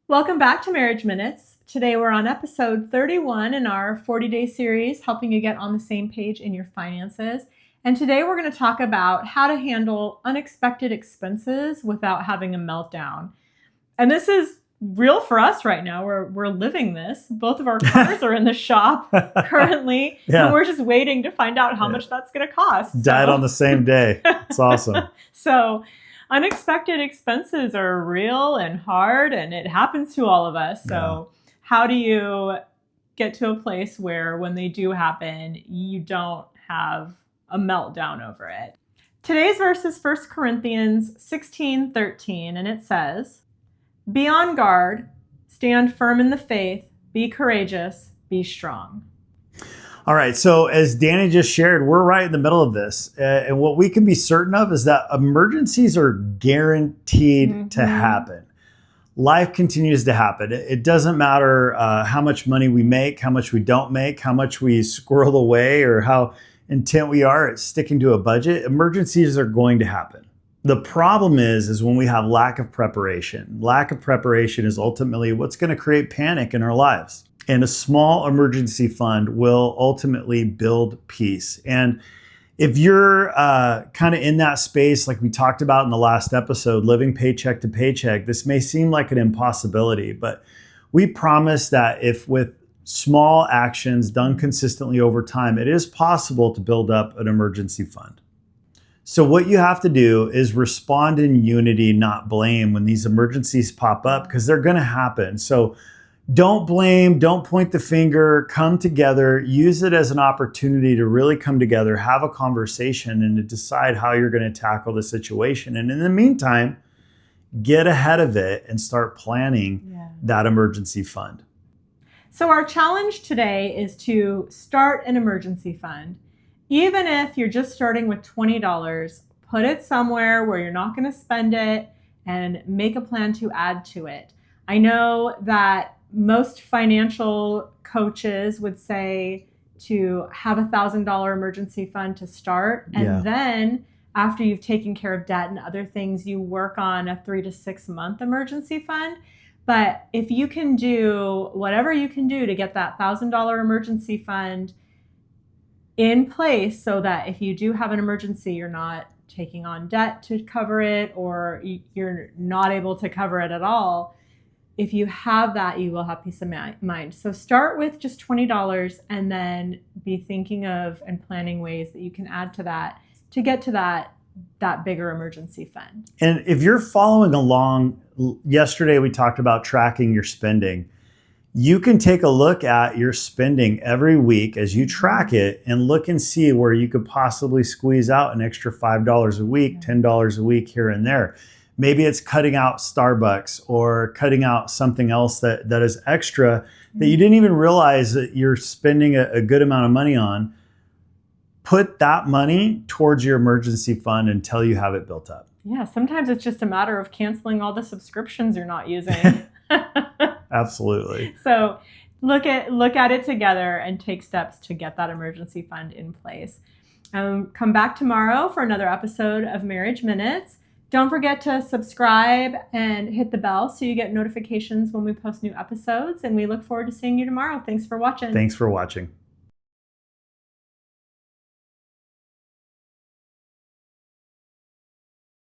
Welcome back to Marriage Minutes. Today we're on episode 31 in our 40-day series, helping you get on the same page in your finances. And today we're going to talk about how to handle unexpected expenses without having a meltdown. And this is real for us right now. We're living this. Both of our cars are in the shop currently, and we're just waiting to find out how much that's going to cost. Died on the same day. It's awesome. So unexpected expenses are real and hard, and it happens to all of us. So how do you get to a place where when they do happen, you don't have a meltdown over it? Today's verse is 1 Corinthians 16:13, and it says, "Be on guard, stand firm in the faith, be courageous, be strong." All right. So as Danny just shared, we're right in the middle of this. And what we can be certain of is that emergencies are guaranteed to happen. Life continues to happen. It doesn't matter how much money we make, how much we don't make, how much we squirrel away, or how intent we are at sticking to a budget. Emergencies are going to happen. The problem is when we have lack of preparation. Lack of preparation is ultimately what's going to create panic in our lives. And a small emergency fund will ultimately build peace. And if you're kind of in that space, like we talked about in the last episode, living paycheck to paycheck, this may seem like an impossibility, but we promise that if with small actions done consistently over time, it is possible to build up an emergency fund. So what you have to do is respond in unity, not blame, when these emergencies pop up, because they're going to happen. So don't blame, don't point the finger, come together, use it as an opportunity to really come together, have a conversation, and to decide how you're going to tackle the situation. And in the meantime, get ahead of it and start planning that emergency fund. So our challenge today is to start an emergency fund. Even if you're just starting with $20, put it somewhere where you're not going to spend it and make a plan to add to it. I know that most financial coaches would say to have $1,000 emergency fund to start. And then after you've taken care of debt and other things, you work on a 3 to 6 month emergency fund. But if you can do whatever you can do to get that $1,000 emergency fund in place so that if you do have an emergency, you're not taking on debt to cover it, or you're not able to cover it at all. If you have that, you will have peace of mind. So start with just $20 and then be thinking of and planning ways that you can add to that to get to that bigger emergency fund. And if you're following along, yesterday we talked about tracking your spending. You can take a look at your spending every week as you track it and look and see where you could possibly squeeze out an extra $5 a week, $10 a week here and there. Maybe it's cutting out Starbucks or cutting out something else that is extra that you didn't even realize that you're spending a good amount of money on. Put that money towards your emergency fund until you have it built up. Yeah, sometimes it's just a matter of canceling all the subscriptions you're not using. Absolutely. So look at it together and take steps to get that emergency fund in place. Come back tomorrow for another episode of Marriage Minutes. Don't forget to subscribe and hit the bell so you get notifications when we post new episodes. And we look forward to seeing you tomorrow. Thanks for watching. Thanks for watching.